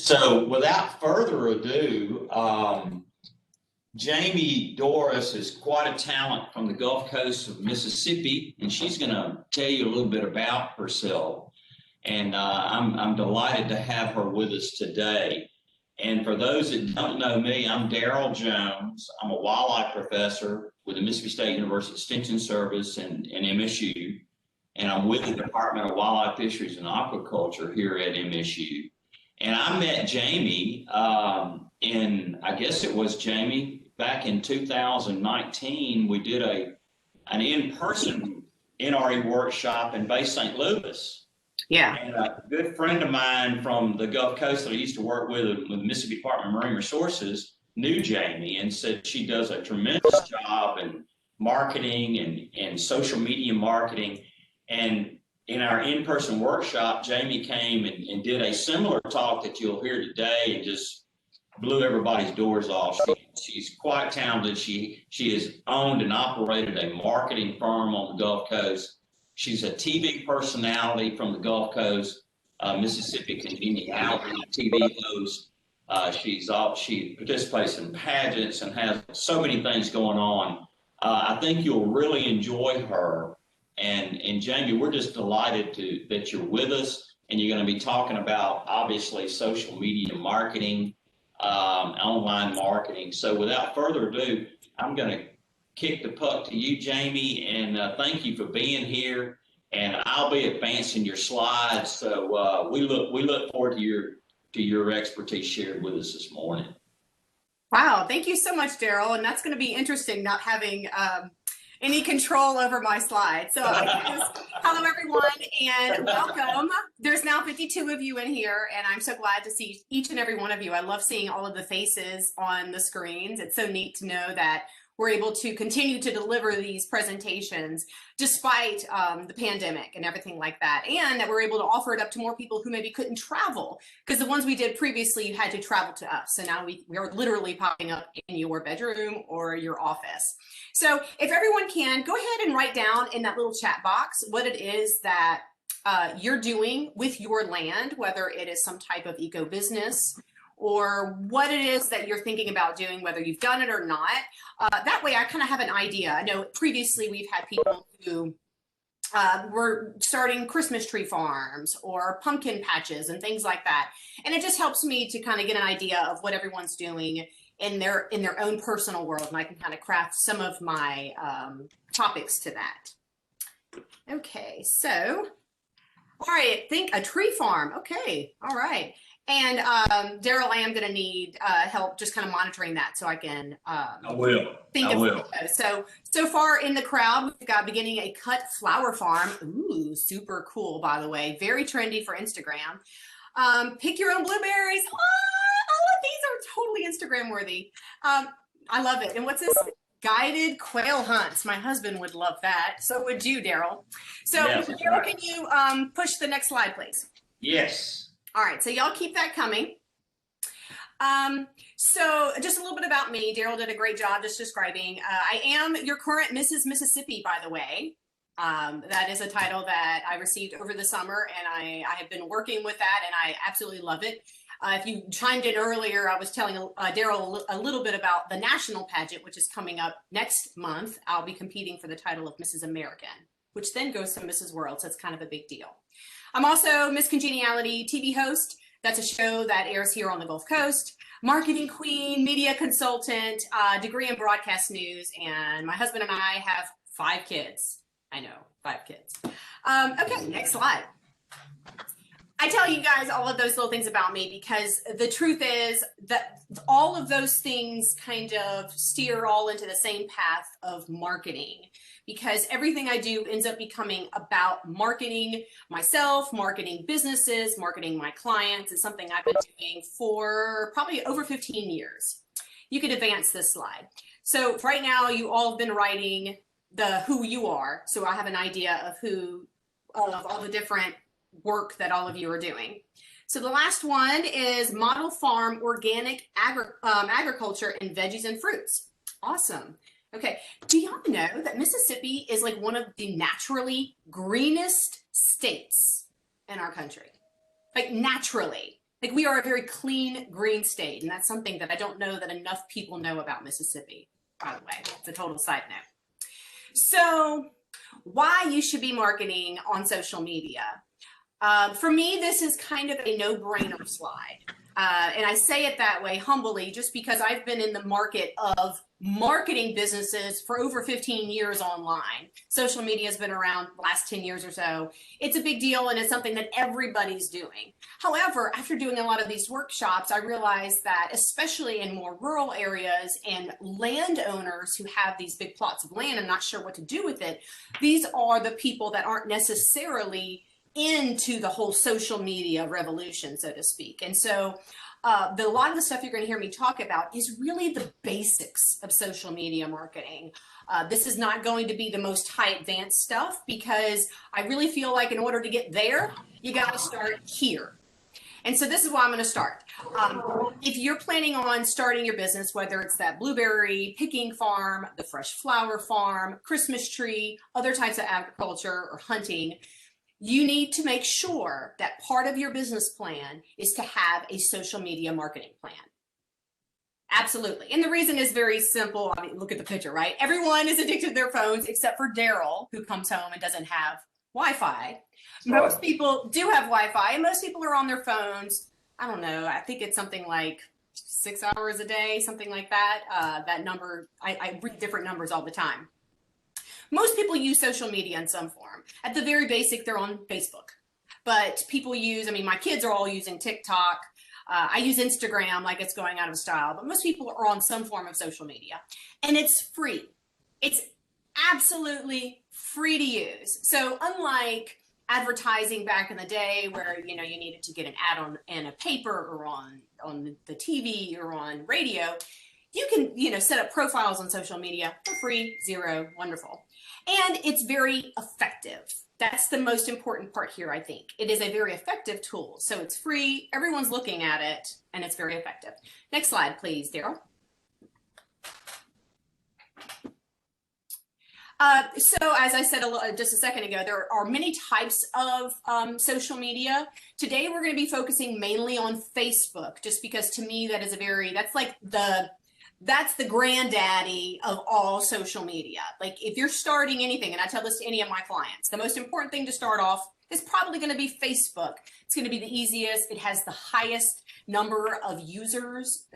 So without further ado, Jaimee Dorris is quite a talent from the Gulf Coast of Mississippi, and she's going to tell you a little bit about herself. And I'm delighted to have her with us today. And for those that don't know me, I'm Daryl Jones. I'm a wildlife professor with the Mississippi State University Extension Service and MSU. And I'm with the Department of Wildlife, Fisheries, and Aquaculture here at MSU. And I met Jaimee I guess it was Jaimee, back in 2019, we did an in-person NRE workshop in Bay St. Louis. Yeah. And a good friend of mine from the Gulf Coast that I used to work with the Mississippi Department of Marine Resources knew Jaimee and said she does a tremendous job in marketing and social media marketing. And in our in-person workshop, Jaimee came and did a similar talk that you'll hear today and just blew everybody's doors off. She's quite talented. She has owned and operated a marketing firm on the Gulf Coast. She's a TV personality from the Gulf Coast, Mississippi Congeniality TV host. She participates in pageants and has so many things going on. I think you'll really enjoy her. And Jaimee, we're just delighted that you're with us, and you're going to be talking about, obviously, social media marketing, online marketing. So without further ado, I'm going to kick the puck to you, Jaimee, and thank you for being here. And I'll be advancing your slides. So we look forward to your expertise shared with us this morning. Wow, thank you so much, Daryl. And that's going to be interesting, not having any control over my slides. So hello, everyone, and welcome. There's now 52 of you in here, and I'm so glad to see each and every one of you. I love seeing all of the faces on the screens. It's so neat to know that we're able to continue to deliver these presentations despite the pandemic and everything like that, and that we're able to offer it up to more people who maybe couldn't travel, because the ones we did previously, you had to travel to us. So now we are literally popping up in your bedroom or your office. So if everyone can, go ahead and write down in that little chat box what it is that you're doing with your land, whether it is some type of eco business or what it is that you're thinking about doing, whether you've done it or not. That way I kind of have an idea. I know previously we've had people who were starting Christmas tree farms or pumpkin patches and things like that. And it just helps me to kind of get an idea of what everyone's doing in their own personal world. And I can kind of craft some of my topics to that. Okay, so, all right, think a tree farm. Okay, all right. And Daryl, I am going to need help just kind of monitoring that so I can I will. So far in the crowd, we've got beginning a cut flower farm. Ooh, super cool, by the way. Very trendy for Instagram. Pick your own blueberries. All of these are totally Instagram worthy. I love it. And what's this? Guided quail hunts. My husband would love that. So would you, Daryl. So yes, Daryl, right. Can you push the next slide, please? Yes. All right, so y'all keep that coming. So just a little bit about me. Daryl did a great job just describing. I am your current Mrs. Mississippi, by the way. That is a title that I received over the summer, and I have been working with that, and I absolutely love it. If you chimed in earlier, I was telling Daryl a little bit about the national pageant, which is coming up next month. I'll be competing for the title of Mrs. American, which then goes to Mrs. World, so it's kind of a big deal. I'm also Miss Congeniality TV host. That's a show that airs here on the Gulf Coast. Marketing queen, media consultant, degree in broadcast news, and my husband and I have 5 kids. I know, 5 kids. Okay, next slide. I tell you guys all of those little things about me because the truth is that all of those things kind of steer all into the same path of marketing, because everything I do ends up becoming about marketing myself, marketing businesses, marketing my clients. It's something I've been doing for probably over 15 years. You could advance this slide. So right now you all have been writing the who you are. So I have an idea of all the different work that all of you are doing. So the last one is model farm organic agriculture and veggies and fruits. Awesome. Okay, do y'all know that Mississippi is like one of the naturally greenest states in our country? Like naturally. Like, we are a very clean, green state, and that's something that I don't know that enough people know about Mississippi, by the way. It's a total side note. So why you should be marketing on social media. For me, this is kind of a no-brainer slide. And I say it that way humbly just because I've been in the market of marketing businesses for over 15 years online. Social media has been around the last 10 years or so. It's a big deal and it's something that everybody's doing. However, after doing a lot of these workshops, I realized that especially in more rural areas and landowners who have these big plots of land and not sure what to do with it, these are the people that aren't necessarily into the whole social media revolution, so to speak. And so a lot of the stuff you're going to hear me talk about is really the basics of social media marketing. This is not going to be the most high advanced stuff because I really feel like in order to get there, you got to start here. And so this is where I'm going to start. If you're planning on starting your business, whether it's that blueberry picking farm, the fresh flower farm, Christmas tree, other types of agriculture or hunting, you need to make sure that part of your business plan is to have a social media marketing plan. Absolutely. And the reason is very simple. I mean, look at the picture, right? Everyone is addicted to their phones except for Daryl, who comes home and doesn't have Wi-Fi. Most people do have Wi-Fi and most people are on their phones. I don't know. I think it's something like 6 hours a day, something like that. That number, I read different numbers all the time. Most people use social media in some form. At the very basic, they're on Facebook. But people use, I mean, my kids are all using TikTok. I use Instagram like it's going out of style. But most people are on some form of social media. And it's free. It's absolutely free to use. So unlike advertising back in the day where, you know, you needed to get an ad on in a paper or on the TV or on radio, you can, you know, set up profiles on social media for free, zero, wonderful. And it's very effective. That's the most important part here, I think. It is a very effective tool. So it's free, everyone's looking at it, and it's very effective. Next slide, please, Daryl. So as I said just a second ago, there are many types of social media. Today, we're going to be focusing mainly on Facebook, just because to me, that is that's the granddaddy of all social media. Like if you're starting anything, and I tell this to any of my clients, the most important thing to start off is probably going to be Facebook. It's going to be the easiest. It has the highest number of users,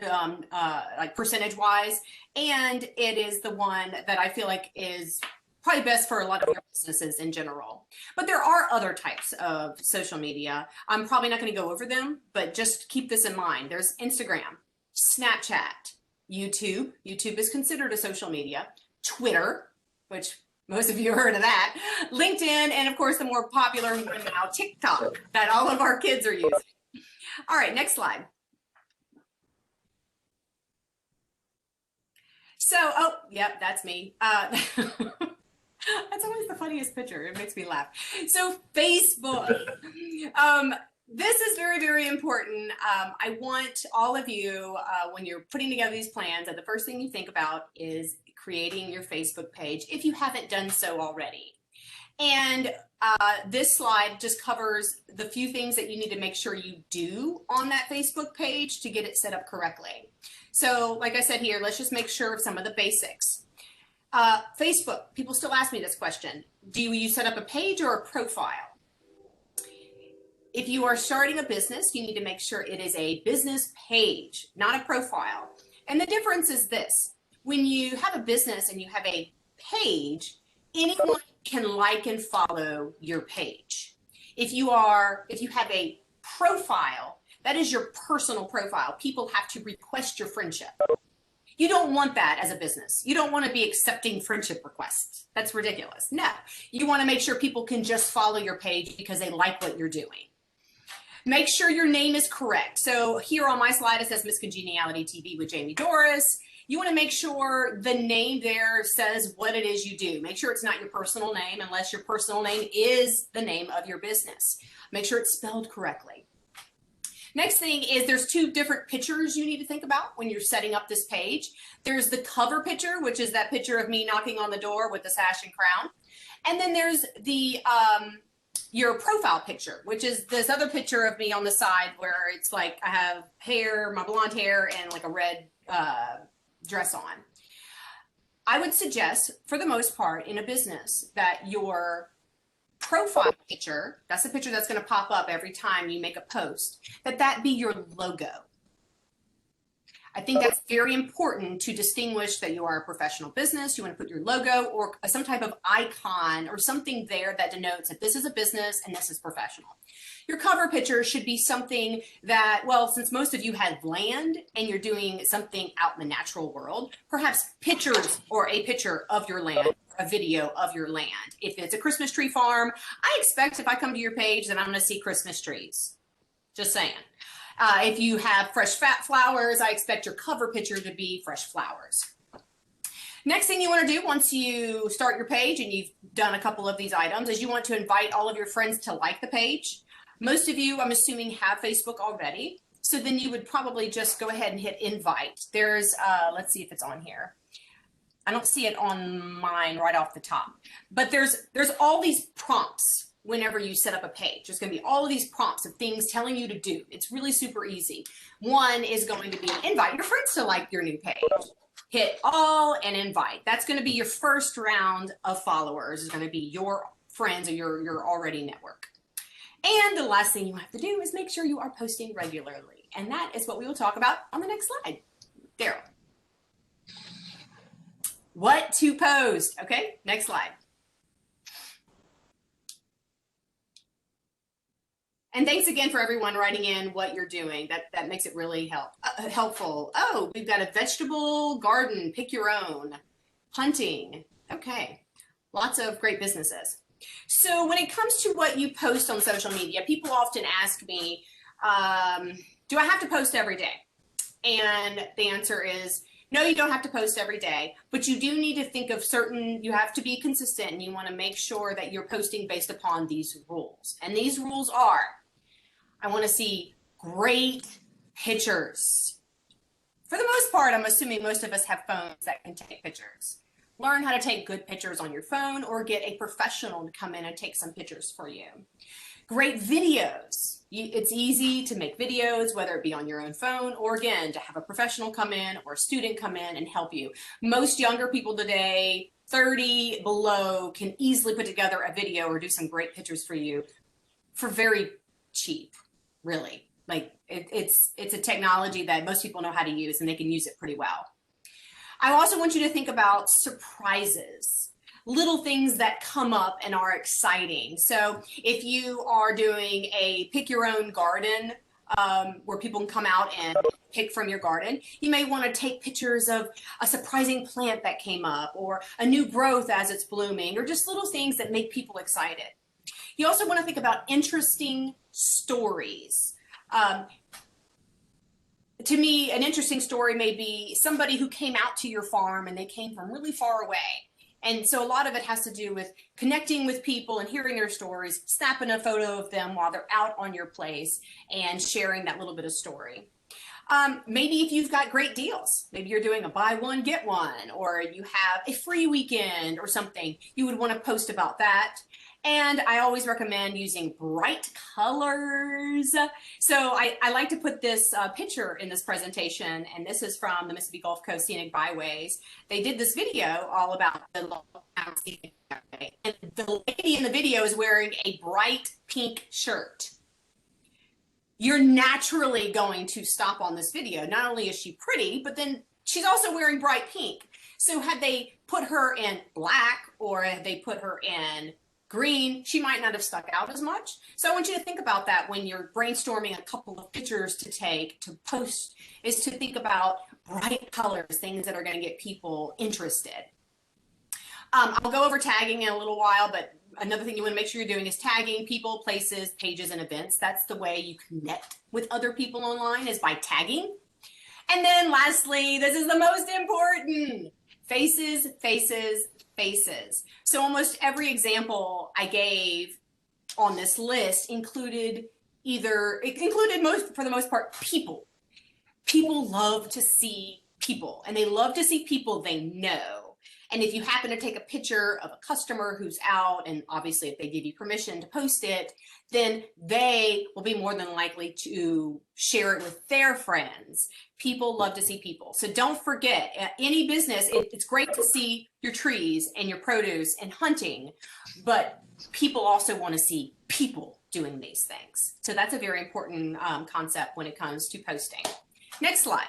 like percentage wise. And it is the one that I feel like is probably best for a lot of your businesses in general. But there are other types of social media. I'm probably not going to go over them, but just keep this in mind. There's Instagram, Snapchat, YouTube. YouTube is considered a social media. Twitter, which most of you have heard of that. LinkedIn, and of course the more popular one now, TikTok, that all of our kids are using. All right, next slide. So, oh, yep, that's me. That's always the funniest picture. It makes me laugh. So Facebook. This is very, very important. I want all of you, when you're putting together these plans, that the first thing you think about is creating your Facebook page if you haven't done so already. And this slide just covers the few things that you need to make sure you do on that Facebook page to get it set up correctly. So like I said here, let's just make sure of some of the basics. Facebook, people still ask me this question. Do you set up a page or a profile? If you are starting a business, you need to make sure it is a business page, not a profile. And the difference is this. When you have a business and you have a page, anyone can like and follow your page. If you have a profile, that is your personal profile. People have to request your friendship. You don't want that as a business. You don't want to be accepting friendship requests. That's ridiculous. No, you want to make sure people can just follow your page because they like what you're doing. Make sure your name is correct. So here on my slide, it says Miss Congeniality TV with Jaimee Dorris. You want to make sure the name there says what it is you do. Make sure it's not your personal name unless your personal name is the name of your business. Make sure it's spelled correctly. Next thing is there's two different pictures you need to think about when you're setting up this page. There's the cover picture, which is that picture of me knocking on the door with the sash and crown. And then there's the your profile picture, which is this other picture of me on the side where it's like I have hair, my blonde hair, and like a red dress on. I would suggest, for the most part, in a business, that your profile picture, that's the picture that's going to pop up every time you make a post, that be your logo. I think that's very important to distinguish that you are a professional business. You want to put your logo or some type of icon or something there that denotes that this is a business and this is professional. Your cover picture should be something that, well, since most of you have land and you're doing something out in the natural world, perhaps pictures or a picture of your land, a video of your land. If it's a Christmas tree farm, I expect if I come to your page that I'm going to see Christmas trees. Just saying. If you have fresh fat flowers, I expect your cover picture to be fresh flowers. Next thing you want to do once you start your page and you've done a couple of these items is you want to invite all of your friends to like the page. Most of you, I'm assuming, have Facebook already. So then you would probably just go ahead and hit invite. There's, let's see if it's on here. I don't see it on mine right off the top, but there's all these prompts. Whenever you set up a page, there's going to be all of these prompts of things telling you to do. It's really super easy. One is going to be invite your friends to like your new page. Hit all and invite. That's going to be your first round of followers. Is going to be your friends or your already network. And the last thing you have to do is make sure you are posting regularly. And that is what we will talk about on the next slide. Daryl. What to post. Okay, next slide. And thanks again for everyone writing in what you're doing. That makes it really helpful. Oh, we've got a vegetable garden, pick your own, hunting. Okay, lots of great businesses. So when it comes to what you post on social media, people often ask me, do I have to post every day? And the answer is, no, you don't have to post every day, but you do need to think of you have to be consistent and you want to make sure that you're posting based upon these rules. And these rules are, I want to see great pictures. For the most part, I'm assuming most of us have phones that can take pictures. Learn how to take good pictures on your phone or get a professional to come in and take some pictures for you. Great videos. It's easy to make videos, whether it be on your own phone or, again, to have a professional come in or a student come in and help you. Most younger people today, 30 below, can easily put together a video or do some great pictures for you for very cheap, really. Like it's a technology that most people know how to use and they can use it pretty well. I also want you to think about surprises, little things that come up and are exciting. So if you are doing a pick your own garden, where people can come out and pick from your garden, you may want to take pictures of a surprising plant that came up or a new growth as it's blooming, or just little things that make people excited. You also want to think about interesting stories. To me, an interesting story may be somebody who came out to your farm and they came from really far away. And so a lot of it has to do with connecting with people and hearing their stories, snapping a photo of them while they're out on your place and sharing that little bit of story. Maybe if you've got great deals, maybe you're doing a buy one, get one, or you have a free weekend or something, you would want to post about that. And I always recommend using bright colors. So I like to put this picture in this presentation, and this is from the Mississippi Gulf Coast Scenic Byways. They did this video all about the scenic byway. And the lady in the video is wearing a bright pink shirt. You're naturally going to stop on this video. Not only is she pretty, but then she's also wearing bright pink. So had they put her in black or had they put her in green, she might not have stuck out as much. So I want you to think about that when you're brainstorming a couple of pictures to take to post, is to think about bright colors, things that are going to get people interested. I'll go over tagging in a little while, but another thing you want to make sure you're doing is tagging people, places, pages, and events. That's the way you connect with other people online, is by tagging. And then lastly, this is the most important, faces, faces, faces. So almost every example I gave on this list included for the most part, people. People love to see people, and they love to see people they know. And if you happen to take a picture of a customer who's out, and obviously if they give you permission to post it, then they will be more than likely to share it with their friends. People love to see people. So don't forget, any business, it's great to see your trees and your produce and hunting, but people also want to see people doing these things. So that's a very important concept when it comes to posting. Next slide.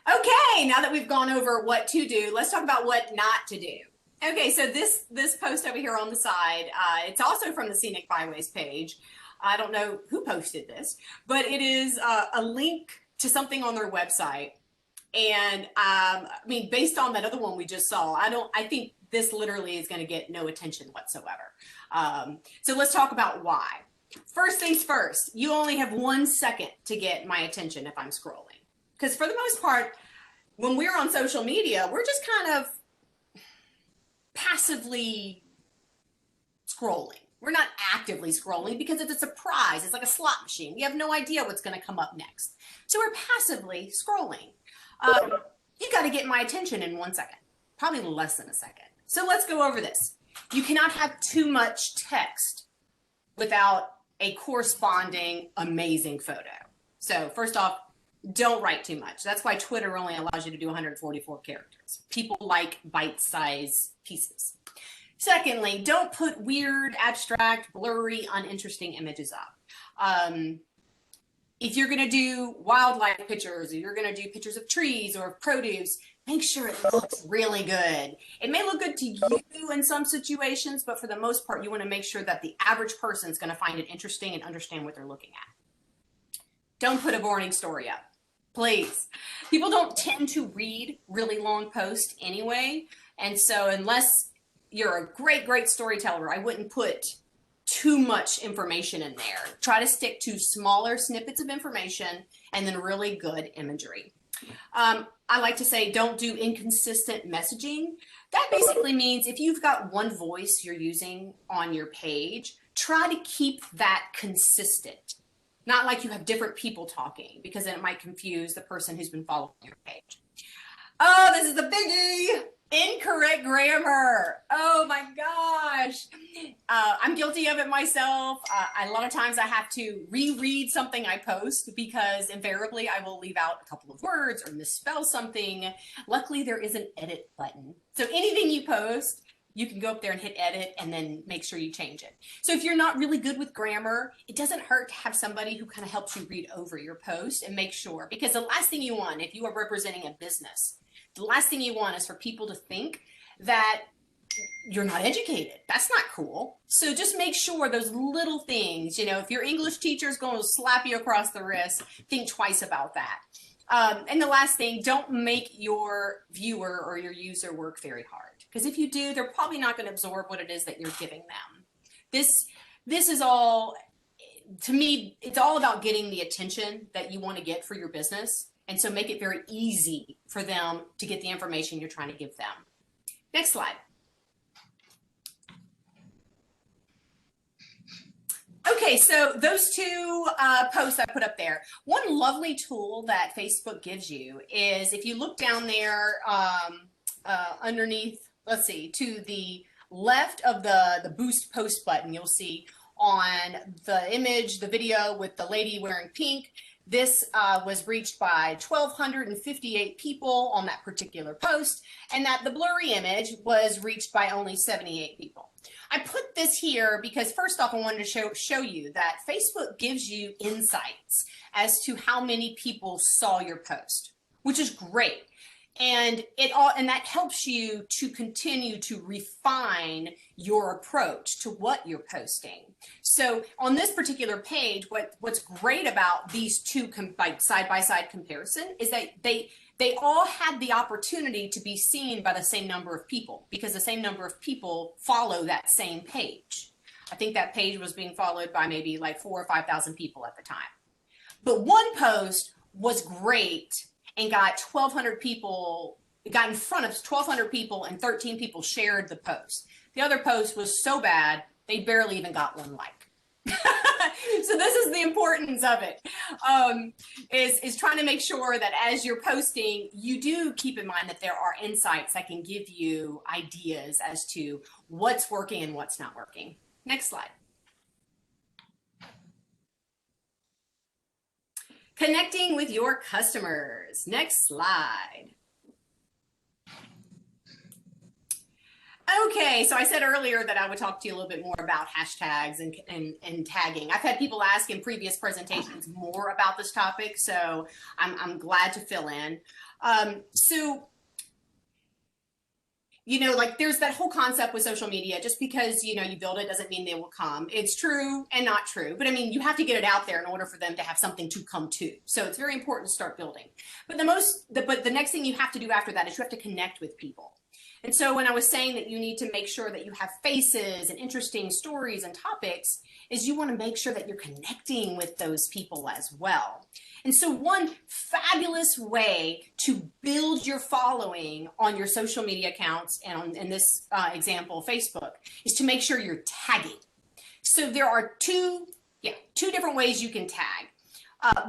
Okay, now that we've gone over what to do, let's talk about what not to do. Okay, so this post over here on the side, it's also from the Scenic Byways page. I don't know who posted this, but it is a link to something on their website. And I mean, based on that other one we just saw, I think this literally is going to get no attention whatsoever. So let's talk about why. First things first, you only have 1 second to get my attention if I'm scrolling. Because for the most part, when we're on social media, we're just kind of passively scrolling. We're not actively scrolling because it's a surprise. It's like a slot machine. We have no idea what's going to come up next. So we're passively scrolling. You got to get my attention in 1 second, probably less than a second. So let's go over this. You cannot have too much text without a corresponding amazing photo. So first off, don't write too much. That's why Twitter only allows you to do 144 characters. People like bite-sized pieces. Secondly, don't put weird, abstract, blurry, uninteresting images up. If you're going to do wildlife pictures, or you're going to do pictures of trees or produce, make sure it looks really good. It may look good to you in some situations, but for the most part, you want to make sure that the average person is going to find it interesting and understand what they're looking at. Don't put a boring story up. Please. People don't tend to read really long posts anyway. And so unless you're a great storyteller, I wouldn't put too much information in there. Try to stick to smaller snippets of information and then really good imagery. I like to say don't do inconsistent messaging. That basically means if you've got one voice you're using on your page, try to keep that consistent. Not like you have different people talking, because then it might confuse the person who's been following your page. Oh, this is the biggie. Incorrect grammar. Oh my gosh. I'm guilty of it myself. A lot of times I have to reread something I post because invariably I will leave out a couple of words or misspell something. Luckily, there is an edit button. So anything you post, you can go up there and hit edit and then make sure you change it. So if you're not really good with grammar, it doesn't hurt to have somebody who kind of helps you read over your post and make sure, because the last thing you want, if you are representing a business, the last thing you want is for people to think that you're not educated. That's not cool. So just make sure those little things, you know, if your English teacher is going to slap you across the wrist, think twice about that. And the last thing, don't make your viewer or your user work very hard. Because if you do, they're probably not going to absorb what it is that you're giving them. This is all, to me, it's all about getting the attention that you want to get for your business. And so make it very easy for them to get the information you're trying to give them. Next slide. Okay, so those two posts I put up there. One lovely tool that Facebook gives you is if you look down there underneath, let's see, to the left of the boost post button, you'll see on the image, the video with the lady wearing pink. This was reached by 1,258 people on that particular post, and that the blurry image was reached by only 78 people. I put this here because first off, I wanted to show you that Facebook gives you insights as to how many people saw your post, which is great. And that helps you to continue to refine your approach to what you're posting. So on this particular page, what's great about these two side-by-side comparison is that they all had the opportunity to be seen by the same number of people, because the same number of people follow that same page. I think that page was being followed by maybe like 4,000 or 5,000 people at the time. But one post was great and got 1,200 people, got in front of 1,200 people, and 13 people shared the post. The other post was so bad, they barely even got one like. So this is the importance of it, is trying to make sure that as you're posting, you do keep in mind that there are insights that can give you ideas as to what's working and what's not working. Next slide. Connecting with your customers. Next slide. Okay, so I said earlier that I would talk to you a little bit more about hashtags and tagging. I've had people ask in previous presentations more about this topic, so I'm glad to fill in. So, you know, like there's that whole concept with social media, just because, you know, you build it doesn't mean they will come. It's true and not true, but I mean, you have to get it out there in order for them to have something to come to. So it's very important to start building. But the next thing you have to do after that is you have to connect with people. And so when I was saying that you need to make sure that you have faces and interesting stories and topics, is you want to make sure that you're connecting with those people as well. And so one fabulous way to build your following on your social media accounts, and on, in this example, Facebook, is to make sure you're tagging. So there are two different ways you can tag.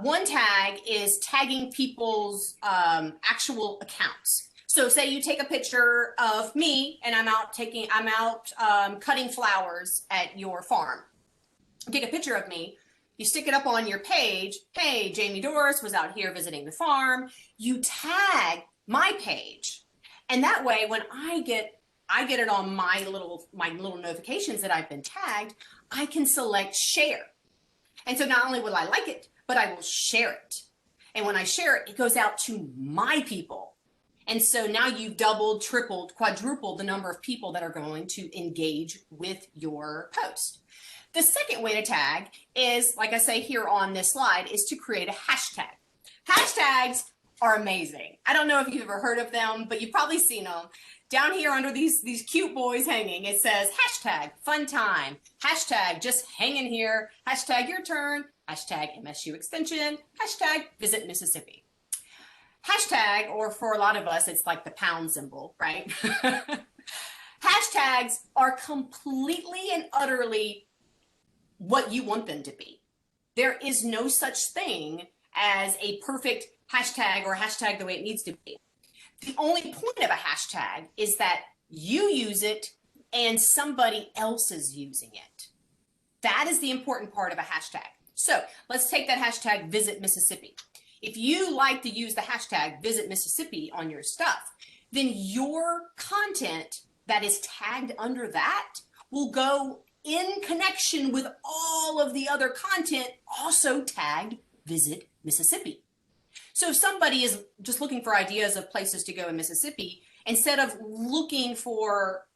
One tag is tagging people's actual accounts. So say you take a picture of me and I'm out cutting flowers at your farm. Take a picture of me, you stick it up on your page. Hey, Jaimee Dorris was out here visiting the farm. You tag my page. And that way, when I get it on my little notifications that I've been tagged, I can select share. And so not only will I like it, but I will share it. And when I share it, it goes out to my people. And so now you've doubled, tripled, quadrupled the number of people that are going to engage with your post. The second way to tag is, like I say here on this slide, is to create a hashtag. Hashtags are amazing. I don't know if you've ever heard of them, but you've probably seen them. Down here under these cute boys hanging, it says hashtag fun time, hashtag just hanging here, hashtag your turn, hashtag MSU extension, hashtag visit Mississippi. Hashtag, or for a lot of us, it's like the pound symbol, right? Hashtags are completely and utterly what you want them to be. There is no such thing as a perfect hashtag or hashtag the way it needs to be. The only point of a hashtag is that you use it and somebody else is using it. That is the important part of a hashtag. So let's take that hashtag visit Mississippi. If you like to use the hashtag visit Mississippi on your stuff, then your content that is tagged under that will go in connection with all of the other content also tagged visit Mississippi. So if somebody is just looking for ideas of places to go in Mississippi, instead of looking for,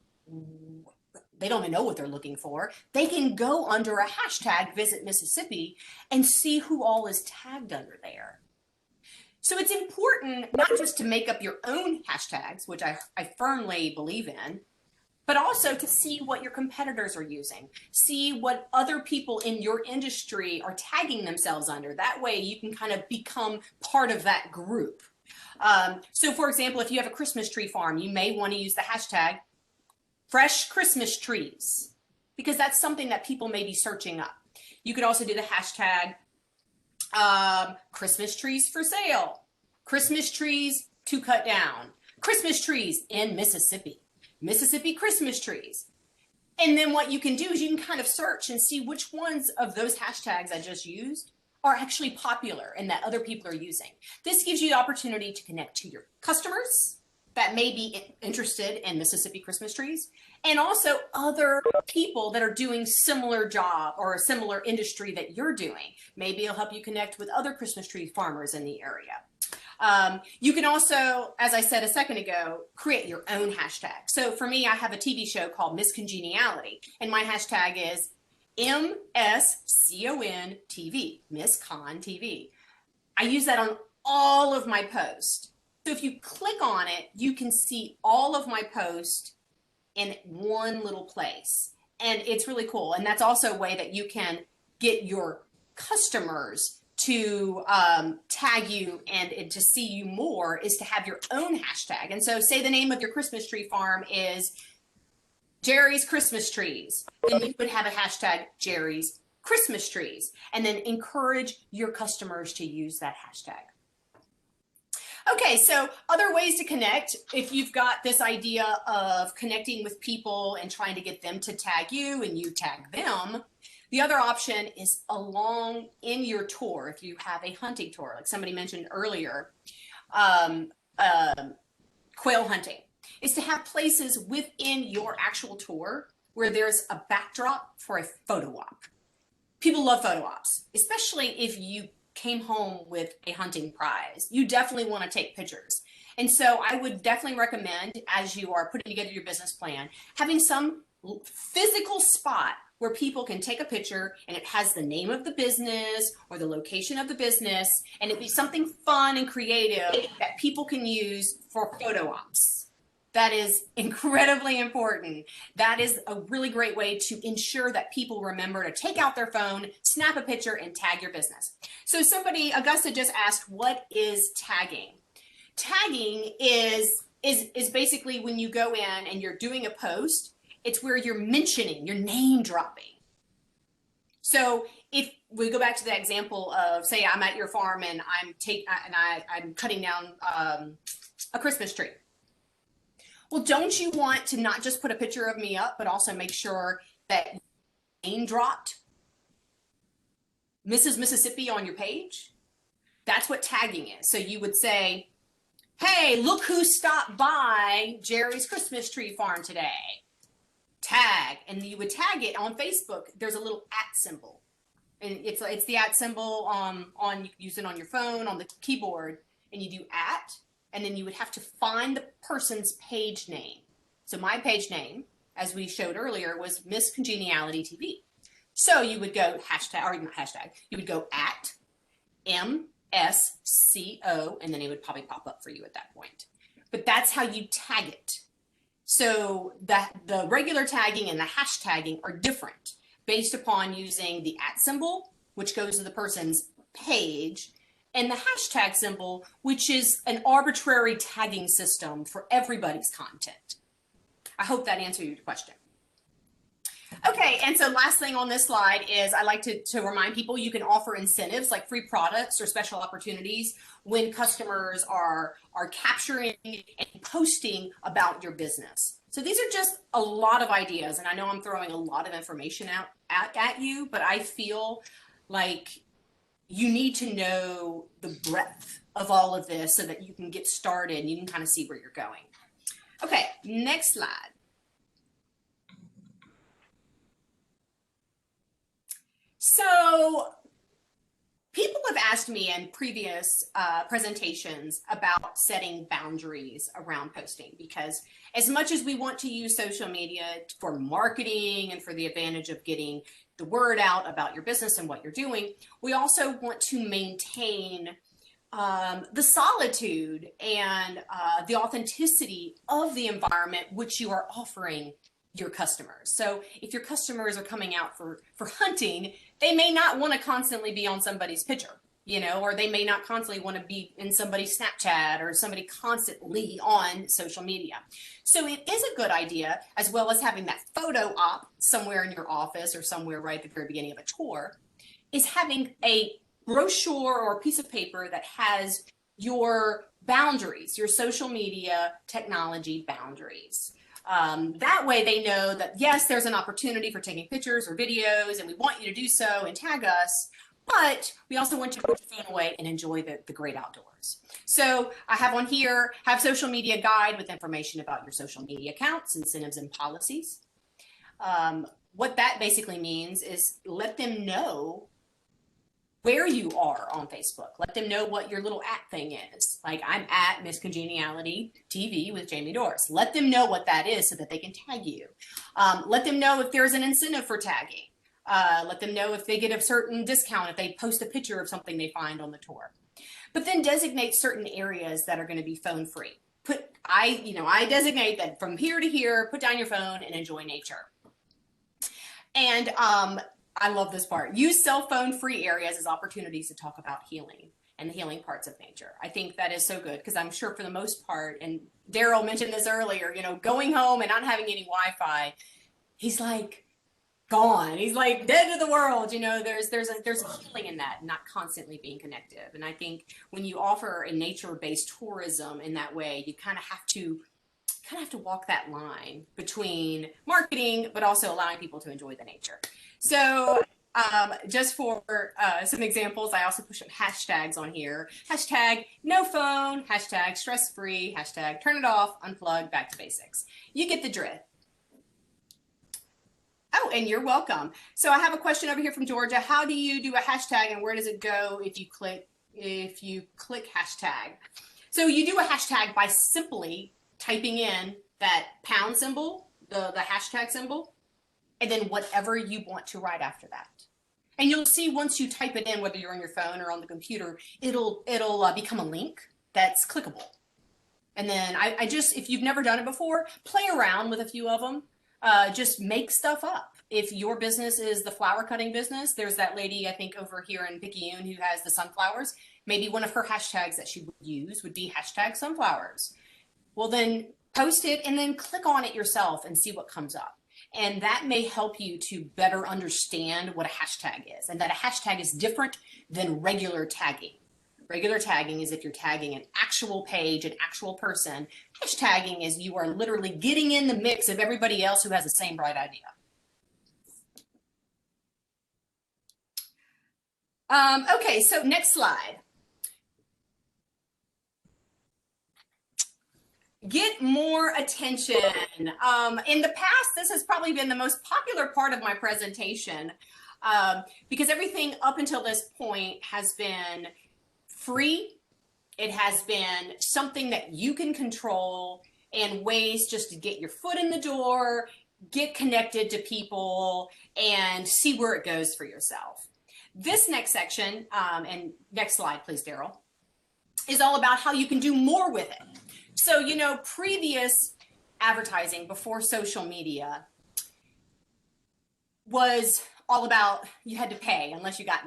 they don't even know what they're looking for, they can go under a hashtag visit Mississippi and see who all is tagged under there. So it's important not just to make up your own hashtags, which I firmly believe in, but also to see what your competitors are using. See what other people in your industry are tagging themselves under. That way you can kind of become part of that group. So for example, if you have a Christmas tree farm, you may want to use the hashtag fresh Christmas trees, because that's something that people may be searching up. You could also do the hashtag Christmas trees for sale, Christmas trees to cut down, Christmas trees in Mississippi, Mississippi Christmas trees. And then what you can do is you can kind of search and see which ones of those hashtags I just used are actually popular and that other people are using. This gives you the opportunity to connect to your customers that may be interested in Mississippi Christmas trees, and also other people that are doing similar job or a similar industry that you're doing. Maybe it'll help you connect with other Christmas tree farmers in the area. You can also, as I said a second ago, create your own hashtag. So for me, I have a TV show called Miss Congeniality, and my hashtag is MSCON TV, Miss Con TV. I use that on all of my posts. So if you click on it, you can see all of my posts in one little place. And it's really cool. And that's also a way that you can get your customers to tag you and to see you more, is to have your own hashtag. And so say the name of your Christmas tree farm is Jerry's Christmas Trees. Then you would have a hashtag Jerry's Christmas trees, and then encourage your customers to use that hashtag. Okay, so other ways to connect, if you've got this idea of connecting with people and trying to get them to tag you and you tag them, the other option is along in your tour. If you have a hunting tour, like somebody mentioned earlier, quail hunting, is to have places within your actual tour where there's a backdrop for a photo op. People love photo ops, especially if you came home with a hunting prize. You definitely want to take pictures. And so I would definitely recommend, as you are putting together your business plan, having some physical spot where people can take a picture and it has the name of the business or the location of the business, and it be something fun and creative that people can use for photo ops. That is incredibly important. That is a really great way to ensure that people remember to take out their phone, snap a picture, and tag your business. So somebody, Augusta just asked, what is tagging? Tagging is basically when you go in and you're doing a post, it's where you're mentioning, you're name dropping. So if we go back to the example of, say I'm at your farm and I'm cutting down a Christmas tree. Well, don't you want to not just put a picture of me up, but also make sure that name dropped Mrs. Mississippi on your page? That's what tagging is. So you would say, hey, look who stopped by Jerry's Christmas tree farm today. Tag, and you would tag it on Facebook. There's a little @ symbol, and it's the @ symbol on you can use it on your phone, on the keyboard, and you do @. And then you would have to find the person's page name. So my page name, as we showed earlier, was Miss Congeniality TV. So you would go hashtag, or not hashtag, you would go @MSCO, and then it would probably pop up for you at that point. But that's how you tag it. So the regular tagging and the hashtagging are different based upon using the @ symbol, which goes to the person's page, and the hashtag symbol, which is an arbitrary tagging system for everybody's content. I hope that answered your question. Okay, and so last thing on this slide is I like to remind people you can offer incentives like free products or special opportunities when customers are capturing and posting about your business. So these are just a lot of ideas, and I know I'm throwing a lot of information out at you, but I feel like you need to know the breadth of all of this so that you can get started and you can kind of see where you're going. Okay, next slide. So people have asked me in previous presentations about setting boundaries around posting, because as much as we want to use social media for marketing and for the advantage of getting the word out about your business and what you're doing, we also want to maintain the solitude and the authenticity of the environment which you are offering your customers. So if your customers are coming out for hunting, they may not want to constantly be on somebody's picture, you know, or they may not constantly want to be in somebody's Snapchat or somebody constantly on social media. So it is a good idea, as well as having that photo op somewhere in your office or somewhere right at the very beginning of a tour, is having a brochure or a piece of paper that has your boundaries, your social media technology boundaries. That way they know that, yes, there's an opportunity for taking pictures or videos, and we want you to do so and tag us, but we also want you to put your phone away and enjoy the great outdoors. So I have on here, have social media guide with information about your social media accounts, incentives, and policies. What that basically means is let them know where you are on Facebook. Let them know what your little @ thing is. Like, I'm at Miss Congeniality TV with Jaimee Dorris. Let them know what that is so that they can tag you. Let them know if there's an incentive for tagging. Let them know if they get a certain discount if they post a picture of something they find on the tour. But then designate certain areas that are going to be phone free. I designate that from here to here, put down your phone and enjoy nature. And I love this part. Use cell phone free areas as opportunities to talk about healing and the healing parts of nature. I think that is so good, because I'm sure for the most part, and Daryl mentioned this earlier, you know, going home and not having any Wi-Fi, he's like, gone. He's like dead to the world. You know, there's a healing in that, not constantly being connective. And I think when you offer a nature-based tourism in that way, you kind of have to walk that line between marketing, but also allowing people to enjoy the nature. So just for some examples, I also put some hashtags on here. Hashtag no phone, hashtag stress-free, hashtag turn it off, unplug, back to basics. You get the drift. Oh, and you're welcome. So I have a question over here from Georgia. How do you do a hashtag and where does it go if you click hashtag? So you do a hashtag by simply typing in that pound symbol, the hashtag symbol, and then whatever you want to write after that. And you'll see once you type it in, whether you're on your phone or on the computer, it'll become a link that's clickable. And then I just, if you've never done it before, play around with a few of them. Just make stuff up. If your business is the flower cutting business, there's that lady, I think over here in Picayune who has the sunflowers. Maybe one of her hashtags that she would use would be hashtag sunflowers. Well, then post it and then click on it yourself and see what comes up. And that may help you to better understand what a hashtag is, and that a hashtag is different than regular tagging. Regular tagging is if you're tagging an actual page, an actual person. Hashtagging is you are literally getting in the mix of everybody else who has the same bright idea. Okay, so next slide. Get more attention. In the past, this has probably been the most popular part of my presentation because everything up until this point has been free. It has been something that you can control and ways just to get your foot in the door, get connected to people, and see where it goes for yourself. This next section, and next slide, please, Daryl, is all about how you can do more with it. So, you know, previous advertising before social media was all about you had to pay unless you got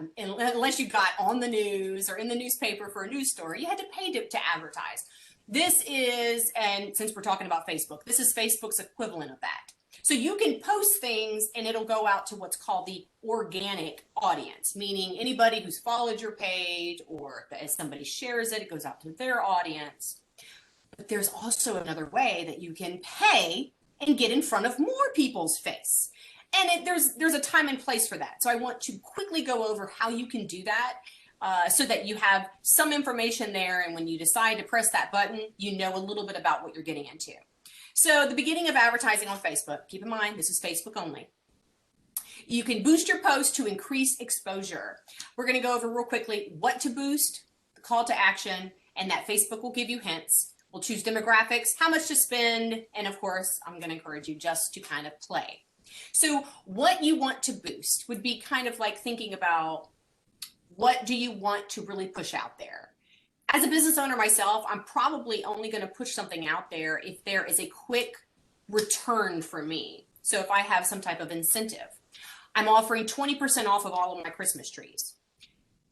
on the news or in the newspaper for a news story. You had to pay to advertise. This is, and since we're talking about Facebook, this is Facebook's equivalent of that. So you can post things and it'll go out to what's called the organic audience, meaning anybody who's followed your page, or as somebody shares it, it goes out to their audience. But there's also another way that you can pay and get in front of more people's face. And there's a time and place for that. So I want to quickly go over how you can do that so that you have some information there. And when you decide to press that button, you know a little bit about what you're getting into. So the beginning of advertising on Facebook, keep in mind, this is Facebook only. You can boost your post to increase exposure. We're going to go over real quickly what to boost, the call to action, and that Facebook will give you hints. We'll choose demographics, how much to spend, and of course, I'm going to encourage you just to kind of play. So what you want to boost would be kind of like thinking about what do you want to really push out there. As a business owner myself, I'm probably only going to push something out there if there is a quick return for me. So if I have some type of incentive, I'm offering 20% off of all of my Christmas trees.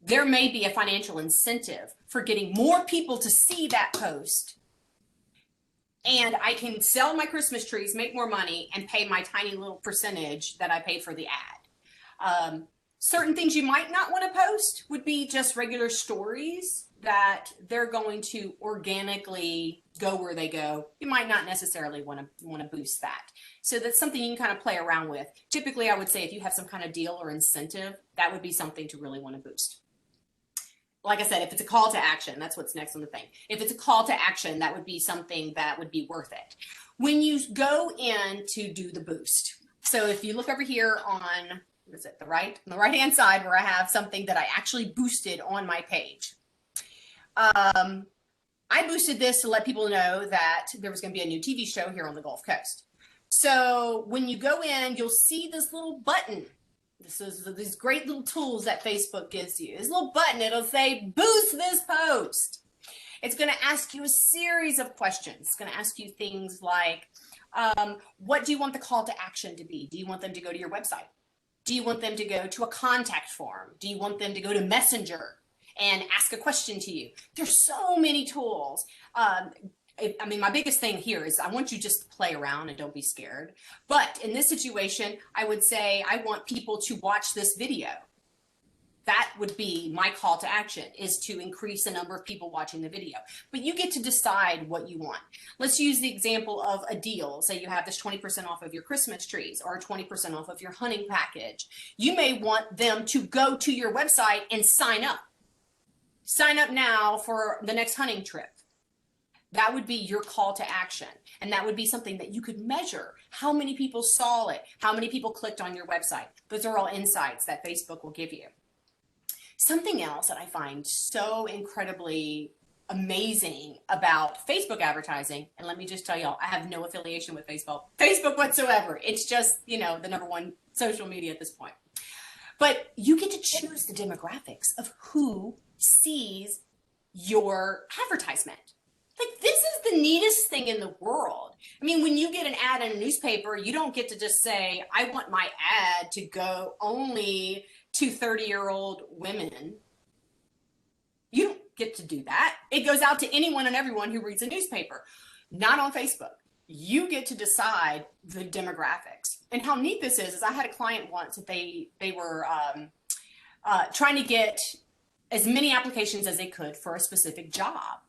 There may be a financial incentive for getting more people to see that post, and I can sell my Christmas trees, make more money, and pay my tiny little percentage that I paid for the ad. Certain things you might not want to post would be just regular stories that they're going to organically go where they go. You might not necessarily want to boost that. So that's something you can kind of play around with. Typically, I would say if you have some kind of deal or incentive, that would be something to really want to boost. Like I said, if it's a call to action, that's what's next on the thing. If it's a call to action, that would be something that would be worth it. When you go in to do the boost, so if you look over here on, what is it, on the right-hand side where I have something that I actually boosted on my page. I boosted this to let people know that there was going to be a new TV show here on the Gulf Coast. So when you go in, you'll see this little button. This is these great little tools that Facebook gives you. This little button, it'll say, boost this post. It's going to ask you a series of questions. It's going to ask you things like, what do you want the call to action to be? Do you want them to go to your website? Do you want them to go to a contact form? Do you want them to go to Messenger and ask a question to you? There's so many tools. I mean, my biggest thing here is I want you just to play around and don't be scared. But in this situation, I would say I want people to watch this video. That would be my call to action, is to increase the number of people watching the video. But you get to decide what you want. Let's use the example of a deal. Say you have this 20% off of your Christmas trees or 20% off of your hunting package. You may want them to go to your website and sign up. Sign up now for the next hunting trip. That would be your call to action. And that would be something that you could measure. How many people saw it? How many people clicked on your website? Those are all insights that Facebook will give you. Something else that I find so incredibly amazing about Facebook advertising, and let me just tell y'all, I have no affiliation with Facebook whatsoever. It's just, the #1 social media at this point. But you get to choose the demographics of who sees your advertisement. Like, this is the neatest thing in the world. I mean, when you get an ad in a newspaper, you don't get to just say, I want my ad to go only to 30-year-old women. You don't get to do that. It goes out to anyone and everyone who reads a newspaper. Not on Facebook. You get to decide the demographics. And how neat this is I had a client once that they were trying to get as many applications as they could for a specific job.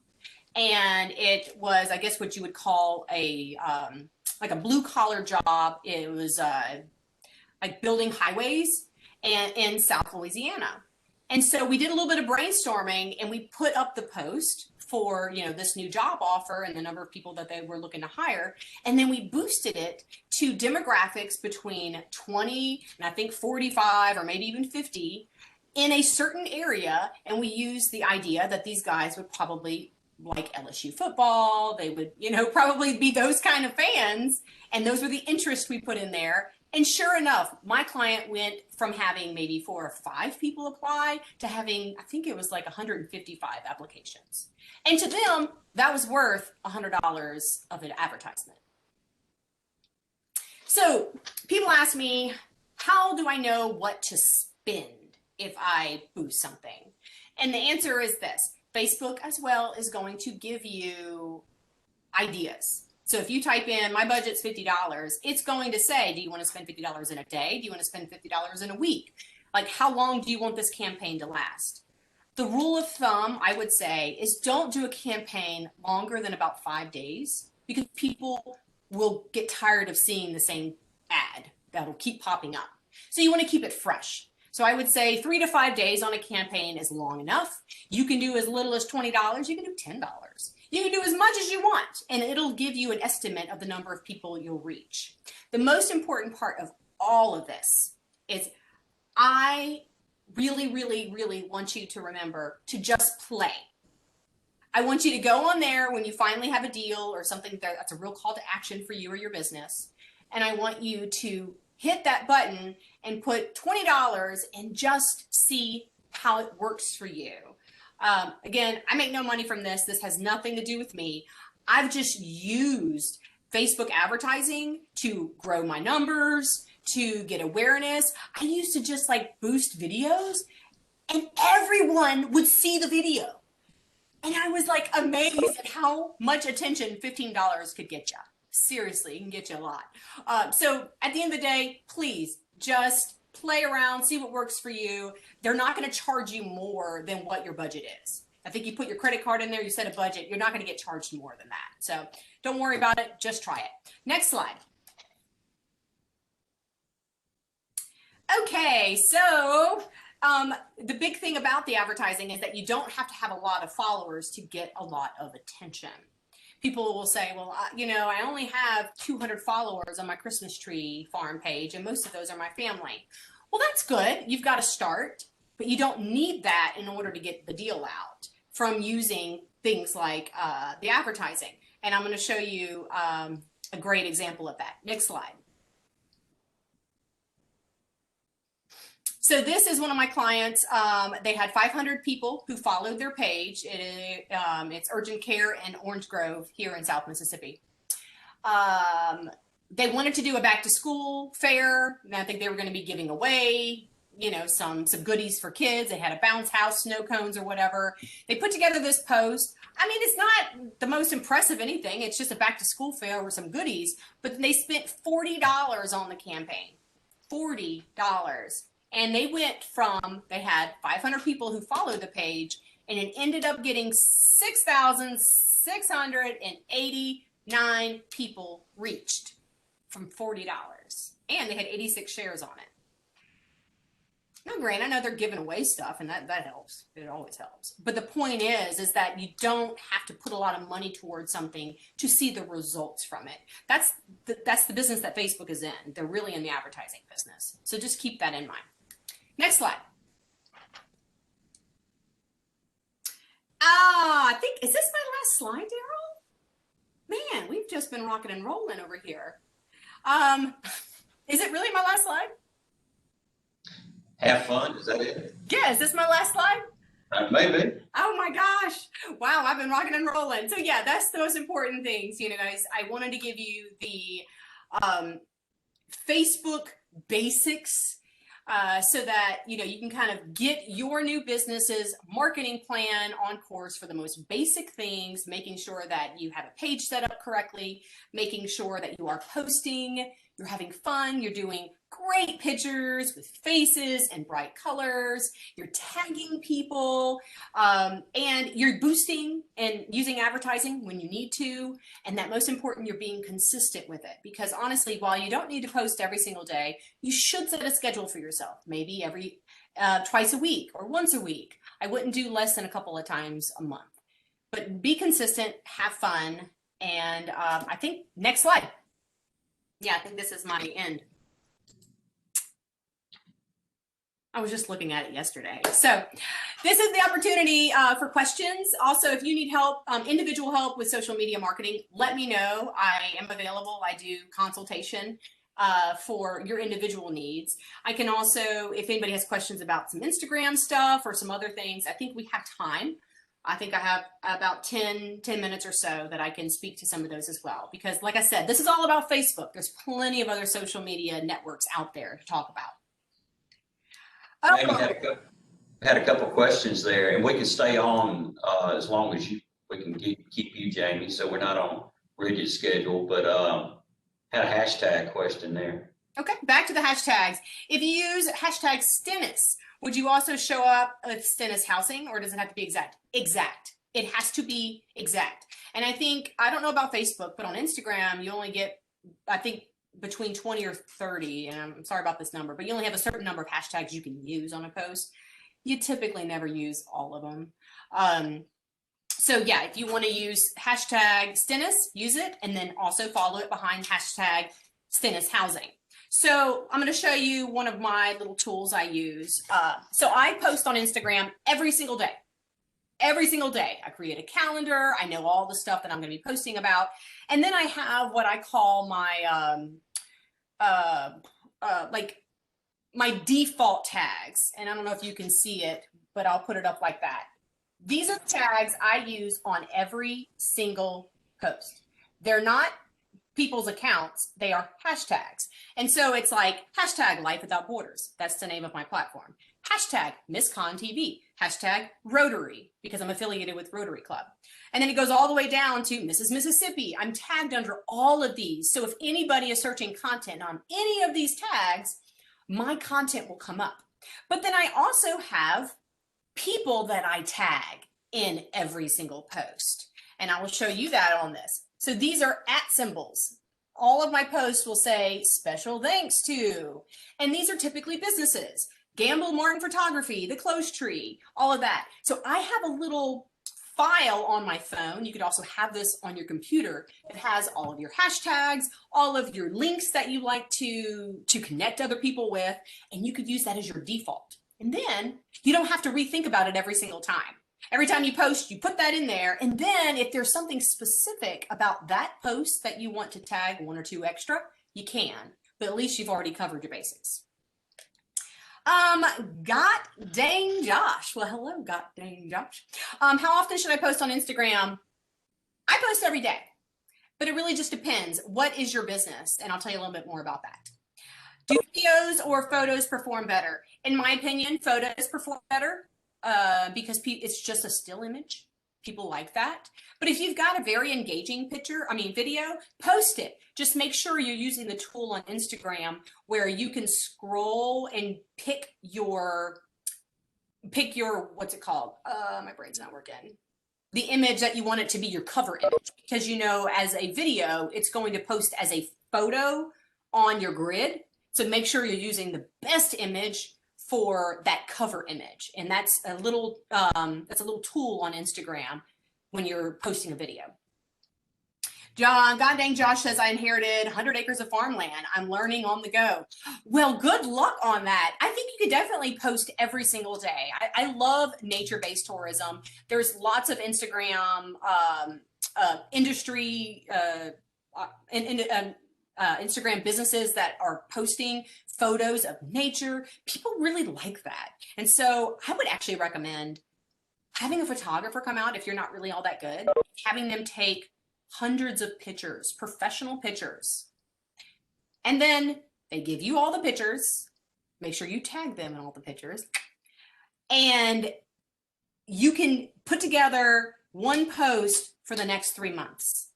And it was, I guess, what you would call like a blue collar job. It was like building highways and in South Louisiana. And so we did a little bit of brainstorming and we put up the post for, this new job offer and the number of people that they were looking to hire. And then we boosted it to demographics between 20 and I think 45 or maybe even 50 in a certain area. And we used the idea that these guys would probably like LSU football. They would, probably be those kind of fans. And those were the interests we put in there. And sure enough, my client went from having maybe 4 or 5 people apply to having, I think it was like 155 applications. And to them, that was worth $100 of an advertisement. So people ask me, how do I know what to spend if I boost something? And the answer is this. Facebook as well is going to give you ideas. So if you type in, my budget's $50, it's going to say, do you want to spend $50 in a day? Do you want to spend $50 in a week? Like, how long do you want this campaign to last? The rule of thumb, I would say, is don't do a campaign longer than about 5 days, because people will get tired of seeing the same ad that'll keep popping up. So you want to keep it fresh. So I would say 3 to 5 days on a campaign is long enough. You can do as little as $20. You can do $10. You can do as much as you want, and it'll give you an estimate of the number of people you'll reach. The most important part of all of this is I really, really, really want you to remember to just play. I want you to go on there when you finally have a deal or something that's a real call to action for you or your business, and I want you to hit that button and put $20 and just see how it works for you. Again, I make no money from this. This has nothing to do with me. I've just used Facebook advertising to grow my numbers, to get awareness. I used to just like boost videos and everyone would see the video. And I was like amazed at how much attention $15 could get you. Seriously, it can get you a lot. So at the end of the day, please just play around, see what works for you. They're not going to charge you more than what your budget is. I think you put your credit card in there, you set a budget, you're not going to get charged more than that. So don't worry about it, just try it. Next slide. Okay, so the big thing about the advertising is that you don't have to have a lot of followers to get a lot of attention. People will say, well, I only have 200 followers on my Christmas tree farm page, and most of those are my family. Well, that's good. You've got to start, but you don't need that in order to get the deal out from using things like the advertising. And I'm going to show you a great example of that. Next slide. So this is one of my clients. They had 500 people who followed their page. It's Urgent Care in Orange Grove here in South Mississippi. They wanted to do a back to school fair, and I think they were going to be giving away you know, some goodies for kids. They had a bounce house, snow cones or whatever. They put together this post. I mean, it's not the most impressive anything. It's just a back to school fair with some goodies, but they spent $40 on the campaign. $40. And they went from, they had 500 people who followed the page, and it ended up getting 6,689 people reached from $40. And they had 86 shares on it. Now, granted, I know they're giving away stuff, and that helps. It always helps. But the point is that you don't have to put a lot of money towards something to see the results from it. That's the business that Facebook is in. They're really in the advertising business. So just keep that in mind. Next slide. I think, is this my last slide, Daryl? Man, we've just been rocking and rolling over here. Is it really my last slide? Have fun, is that it? Yeah, is this my last slide? Maybe. Oh my gosh. Wow, I've been rocking and rolling. So yeah, that's the most important things, you know, guys. I wanted to give you the Facebook basics so that, you know, you can kind of get your new business's marketing plan on course for the most basic things, making sure that you have a page set up correctly, making sure that you are posting, you're having fun, you're doing great pictures with faces and bright colors, you're tagging people, and you're boosting and using advertising when you need to, and that most important, you're being consistent with it. Because honestly, while you don't need to post every single day, you should set a schedule for yourself, maybe every twice a week or once a week. I wouldn't do less than a couple of times a month, but be consistent, have fun, and I think next slide. Yeah, I think this is my end. I was just looking at it yesterday. So this is the opportunity for questions. Also, if you need help, individual help with social media marketing, let me know. I am available. I do consultation for your individual needs. I can also, if anybody has questions about some Instagram stuff or some other things, I think we have time. I think I have about 10 minutes or so that I can speak to some of those as well. Because like I said, this is all about Facebook. There's plenty of other social media networks out there to talk about. Amy had a couple questions there, and we can stay on as long as we can keep you, Jaimee, so we're not on rigid schedule, but had a hashtag question there. Okay, back to the hashtags. If you use hashtag Stennis, would you also show up with Stennis housing, or does it have to be exact? Exact. It has to be exact. And I think, I don't know about Facebook, but on Instagram, you only get, I think, between 20 or 30, and I'm sorry about this number, but you only have a certain number of hashtags you can use on a post. You typically never use all of them. So yeah, if you want to use hashtag Stennis, use it, and then also follow it behind hashtag Stennis housing. So I'm going to show you one of my little tools I use. So I post on Instagram every single day. Every single day. I create a calendar. I know all the stuff that I'm going to be posting about. And then I have what I call my, like my default tags. And I don't know if you can see it, but I'll put it up like that. These are the tags I use on every single post. They're not people's accounts, they are hashtags. And so it's like hashtag Life Without Borders. That's the name of my platform. Hashtag MissConTV. Hashtag Rotary, because I'm affiliated with Rotary Club. And then it goes all the way down to Mrs. Mississippi. I'm tagged under all of these. So if anybody is searching content on any of these tags, my content will come up. But then I also have people that I tag in every single post. And I will show you that on this. So these are @ symbols. All of my posts will say special thanks to, and these are typically businesses. Gamble Martin Photography, The Close Tree, all of that. So I have a little file on my phone. You could also have this on your computer. It has all of your hashtags, all of your links that you like to connect other people with, and you could use that as your default. And then you don't have to rethink about it every single time. Every time you post, you put that in there. And then if there's something specific about that post that you want to tag 1 or 2 extra, you can, but at least you've already covered your basics. Got dang Josh. Well, hello, got dang Josh. How often should I post on Instagram? I post every day, but it really just depends. What is your business? And I'll tell you a little bit more about that. Do videos or photos perform better? In my opinion, photos perform better because it's just a still image. People like that. But if you've got a very engaging video, post it. Just make sure you're using the tool on Instagram where you can scroll and pick your, what's it called? My brain's not working. The image that you want it to be your cover image, because as a video, it's going to post as a photo on your grid. So make sure you're using the best image for that cover image. And that's a little tool on Instagram when you're posting a video. God dang Josh says, I inherited 100 acres of farmland. I'm learning on the go. Well, good luck on that. I think you could definitely post every single day. I love nature-based tourism. There's lots of Instagram Instagram businesses that are posting photos of nature. People really like that. And so I would actually recommend having a photographer come out if you're not really all that good, having them take hundreds of pictures, professional pictures. And then they give you all the pictures. Make sure you tag them in all the pictures. And you can put together one post for the next 3 months.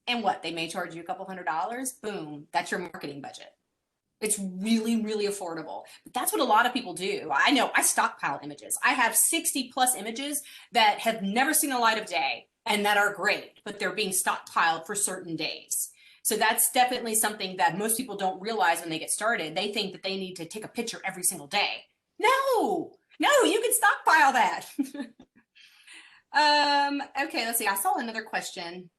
And what? They may charge you a couple $100. Boom. That's your marketing budget. It's really, really affordable. But that's what a lot of people do. I know I stockpile images. I have 60 plus images that have never seen the light of day and that are great, but they're being stockpiled for certain days. So that's definitely something that most people don't realize when they get started. They think that they need to take a picture every single day. No, you can stockpile that. Okay, let's see. I saw another question.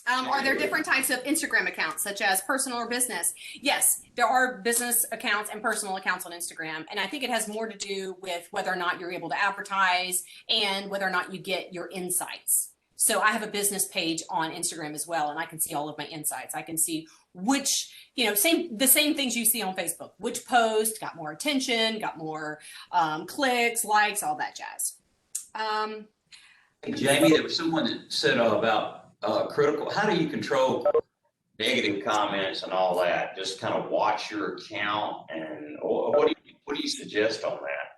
Are there different types of Instagram accounts, such as personal or business? Yes, there are business accounts and personal accounts on Instagram. And I think it has more to do with whether or not you're able to advertise and whether or not you get your insights. So I have a business page on Instagram as well, and I can see all of my insights. I can see which, the same things you see on Facebook, which post got more attention, got more clicks, likes, all that jazz. Hey, Jaimee, there was someone that said about critical. How do you control negative comments and all that? Just kind of watch your account, and what do you suggest on that?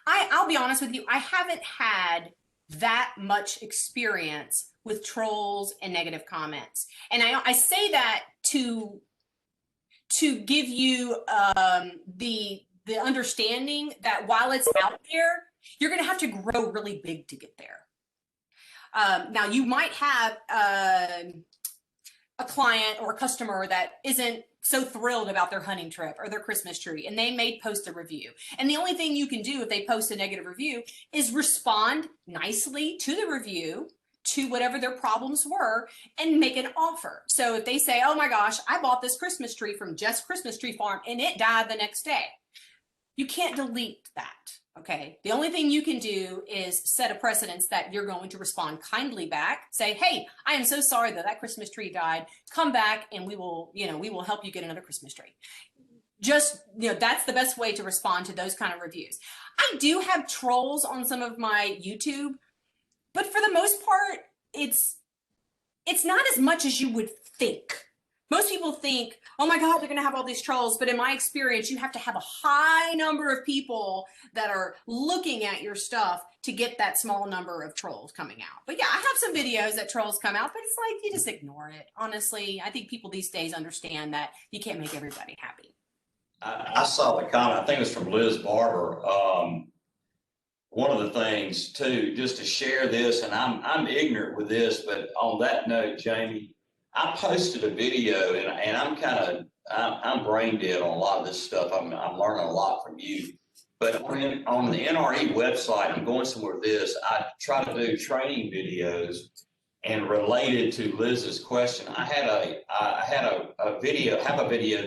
I'll be honest with you. I haven't had that much experience with trolls and negative comments, and I say that to give you the understanding that while it's out there, you're going to have to grow really big to get there. Now, you might have a client or a customer that isn't so thrilled about their hunting trip or their Christmas tree, and they may post a review. And the only thing you can do if they post a negative review is respond nicely to the review, to whatever their problems were, and make an offer. So if they say, oh my gosh, I bought this Christmas tree from Jeff's Christmas Tree Farm and it died the next day, you can't delete that. Okay, the only thing you can do is set a precedence that you're going to respond kindly back. Say, hey, I am so sorry that Christmas tree died. Come back and we will help you get another Christmas tree. Just, that's the best way to respond to those kind of reviews. I do have trolls on some of my YouTube, but for the most part, it's not as much as you would think. Most people think, oh my God, they're going to have all these trolls. But in my experience, you have to have a high number of people that are looking at your stuff to get that small number of trolls coming out. But yeah, I have some videos that trolls come out, but it's like, you just ignore it. Honestly, I think people these days understand that you can't make everybody happy. I saw the comment, I think it was from Liz Barber. One of the things too, just to share this, and I'm ignorant with this, but on that note, Jaimee, I posted a video, and I'm brain dead on a lot of this stuff. I'm learning a lot from you. But on the NRE website, I'm going somewhere with this. I try to do training videos, and related to Liz's question, I have a video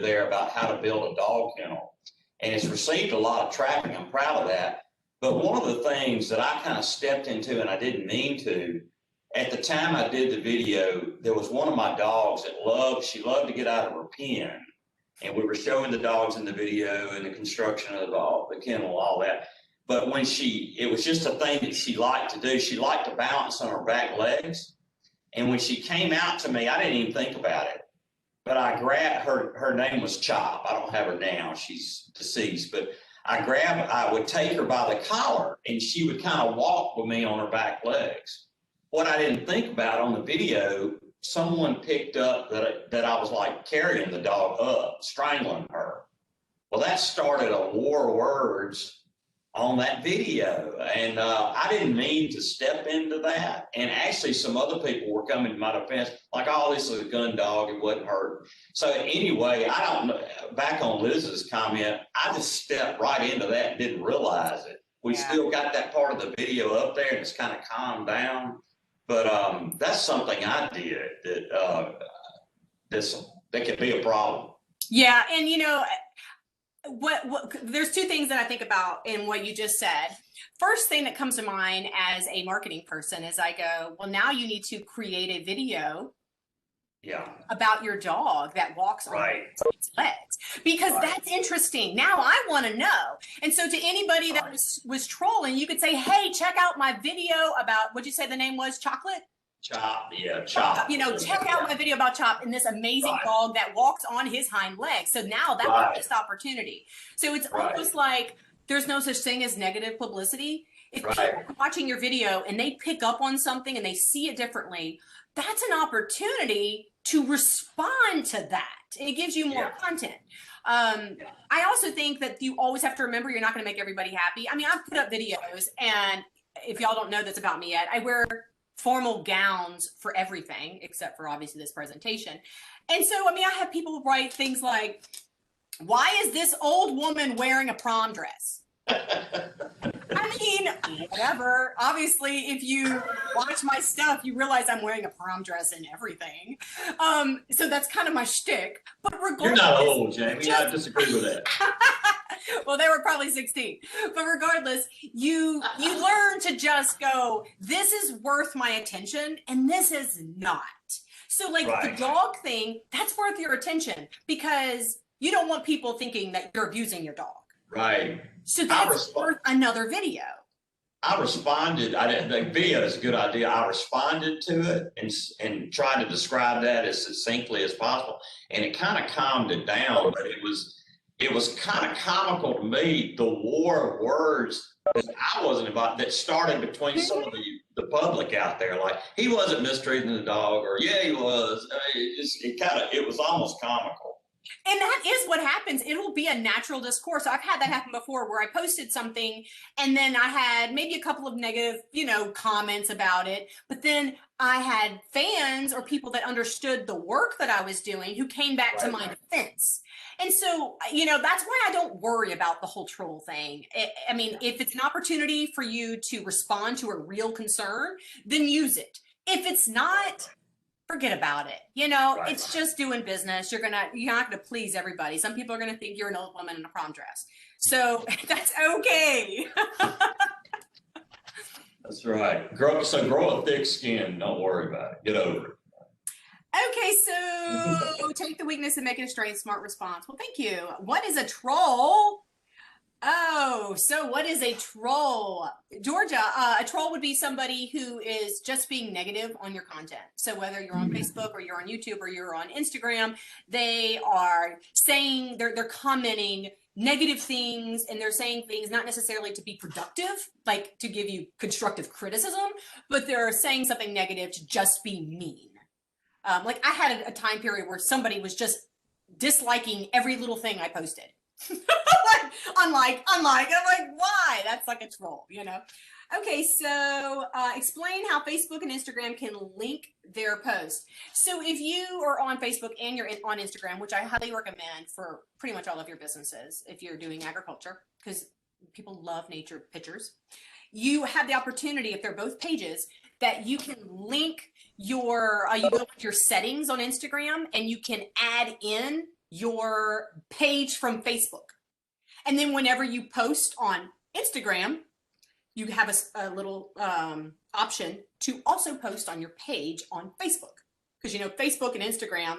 there about how to build a dog kennel, and it's received a lot of traffic. I'm proud of that. But one of the things that I kind of stepped into, and I didn't mean to. At the time I did the video, there was one of my dogs that she loved to get out of her pen. And we were showing the dogs in the video and the construction of the kennel, all that. But it was just a thing that she liked to do. She liked to balance on her back legs. And when she came out to me, I didn't even think about it. but I grabbed her name was Chop. I don't have her now. She's deceased, but I would take her by the collar and she would kind of walk with me on her back legs. What I didn't think about on the video, someone picked up that I was like carrying the dog up, strangling her. Well, that started a war of words on that video. And I didn't mean to step into that. And actually, some other people were coming to my defense, like, oh, this is a gun dog, it wasn't hurt. So anyway, I don't know, back on Liz's comment, I just stepped right into that and didn't realize it. We still got that part of the video up there and it's kind of calmed down. But that's something I did that could be a problem. Yeah, and you know, what there's two things that I think about in what you just said. First thing that comes to mind as a marketing person is I go, well, now you need to create a video about your dog that walks on its legs, because that's interesting. Now I want to know. And so to anybody that was trolling, you could say, hey, check out my video about, what'd you say the name was? Chocolate? Chop, Chop. You know, check out my video about Chop and this amazing dog that walks on his hind legs. So now that was a missed opportunity. So it's almost like there's no such thing as negative publicity. If people are watching your video and they pick up on something and they see it differently, that's an opportunity to respond to that. It gives you more content. I also think that you always have to remember you're not going to make everybody happy. I mean, I've put up videos, and if y'all don't know this about me yet, I wear formal gowns for everything except for obviously this presentation. And so, I mean, I have people write things like, why is this old woman wearing a prom dress? I mean, whatever. Obviously, if you watch my stuff, you realize I'm wearing a prom dress and everything. So that's kind of my shtick. But regardless, you're not old, Jaimee. I disagree with that. Well, they were probably 16. But regardless, you learn to just go, this is worth my attention, and this is not. So like the dog thing, that's worth your attention, because you don't want people thinking that you're abusing your dog. Right. So that's worth another video. I responded. I didn't think video is a good idea. I responded to it and tried to describe that as succinctly as possible, and it kind of calmed it down. But it was kind of comical to me, the war of words that I wasn't about, that started between some of the public out there. Like, he wasn't mistreating the dog, or yeah, he was. I mean, it was almost comical. And that is what happens. It will be a natural discourse. I've had that happen before, where I posted something and then I had maybe a couple of negative, comments about it. But then I had fans or people that understood the work that I was doing who came back to my defense. And so, that's why I don't worry about the whole troll thing. I mean, if it's an opportunity for you to respond to a real concern, then use it. If it's not, forget about it. It's just doing business. You're not gonna please everybody. Some people are gonna think you're an old woman in a prom dress. So that's okay. That's right. Grow a thick skin. Don't worry about it. Get over it. Okay, so take the weakness and make it a strength. Smart response. Well, thank you. What is a troll? Oh, so what is a troll? Georgia, a troll would be somebody who is just being negative on your content. So whether you're on Facebook or you're on YouTube or you're on Instagram, they are saying, they're commenting negative things, and they're saying things not necessarily to be productive, like to give you constructive criticism, but they're saying something negative to just be mean. Like I had a time period where somebody was just disliking every little thing I posted. Unlike, I'm like, why? That's like a troll, Okay, so explain how Facebook and Instagram can link their posts. So if you are on Facebook and you're on Instagram, which I highly recommend for pretty much all of your businesses, if you're doing agriculture, because people love nature pictures, you have the opportunity, if they're both pages, that you can link your, you go to your settings on Instagram and you can add in your page from Facebook. And then whenever you post on Instagram, you have a little option to also post on your page on Facebook. Because, Facebook and Instagram,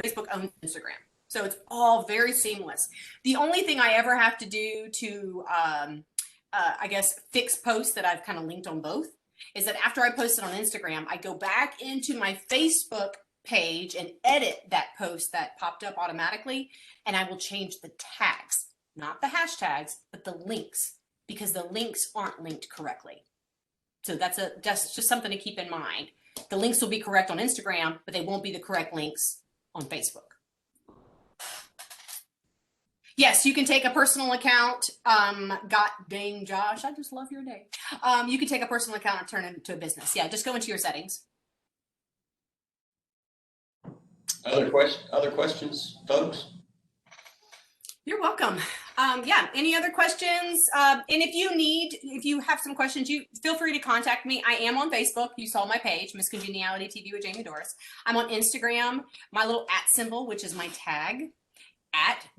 Facebook owns Instagram. So it's all very seamless. The only thing I ever have to do to, I guess, fix posts that I've kind of linked on both is that after I post it on Instagram, I go back into my Facebook page and edit that post that popped up automatically, and I will change the tags, not the hashtags, but the links, because the links aren't linked correctly. So that's just something to keep in mind. The links will be correct on Instagram, but they won't be the correct links on Facebook. Yes, you can take a personal account. God dang, Josh, I just love your day. You can take a personal account and turn it into a business. Yeah, just go into your settings. Other questions, folks? You're welcome. Yeah, any other questions? And if you have some questions, you feel free to contact me. I am on Facebook. You saw my page, Miss Congeniality TV with Jaimee Dorris. I'm on Instagram, my little @ symbol, which is my tag,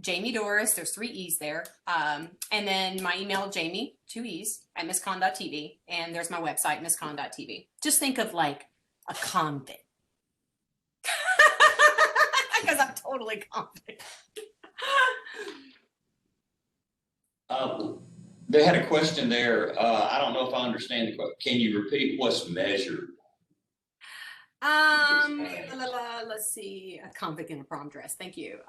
@Jaimee Dorris. There's 3 E's there. And then my email, Jaimee, 2 E's, @misscon.tv. And there's my website, misscon.tv. Just think of like a convict. Because I'm totally convict. They had a question there. I don't know if I understand the question. Can you repeat what's measured? Let's see. A convict in a prom dress. Thank you.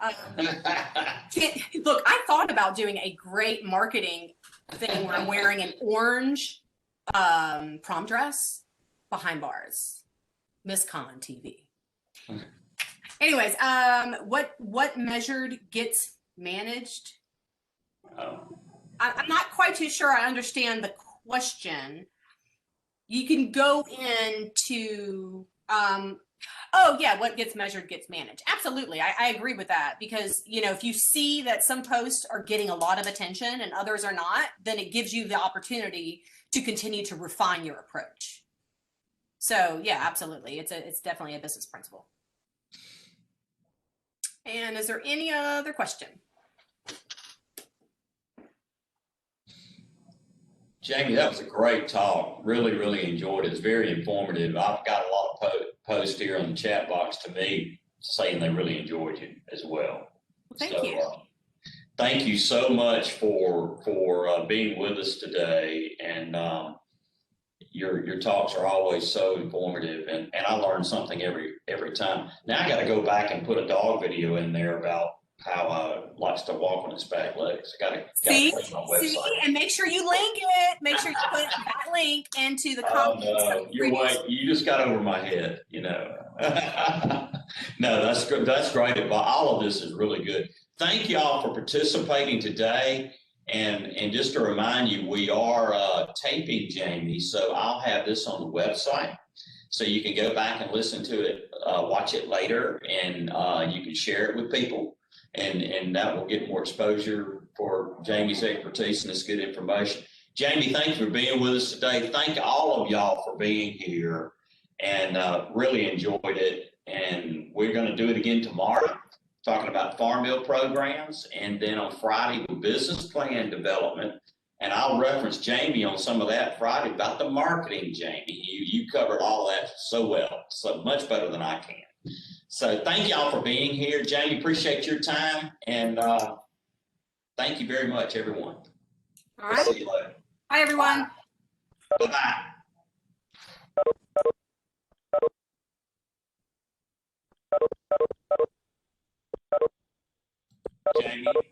Look, I thought about doing a great marketing thing where I'm wearing an orange prom dress behind bars. Miss Con TV. Anyways, what measured gets managed? I'm not quite too sure I understand the question. You can go into, oh yeah, what gets measured gets managed. Absolutely, I agree with that, because if you see that some posts are getting a lot of attention and others are not, then it gives you the opportunity to continue to refine your approach. So yeah, absolutely, it's definitely a business principle. And is there any other question? Jaimee, that was a great talk. Really, really enjoyed it. It's very informative. I've got a lot of posts here on the chat box to me saying they really enjoyed you as well. Thank you. Thank you so much for being with us today. And your talks are always so informative, and I learn something every time. Now I got to go back and put a dog video in there about how likes to walk on his back legs. I gotta see, my website. And make sure you link it. Make sure you put that link into the comments. Oh, no, you just got over my head, No, that's good. That's great. All of this is really good. Thank y'all for participating today. And just to remind you, we are taping Jaimee, so I'll have this on the website. So you can go back and listen to it, watch it later, and you can share it with people. And that will get more exposure for Jaimee's expertise and this good information. Jaimee, thank you for being with us today. Thank all of y'all for being here, and really enjoyed it. And we're going to do it again tomorrow, talking about Farm Bill programs, and then on Friday with business plan development. And I'll reference Jaimee on some of that Friday about the marketing, Jaimee. You covered all that so well, so much better than I can. So thank y'all for being here. Jaimee, appreciate your time, and thank you very much, everyone. All right. See you later. Bye, everyone. Bye-bye. Jaimee.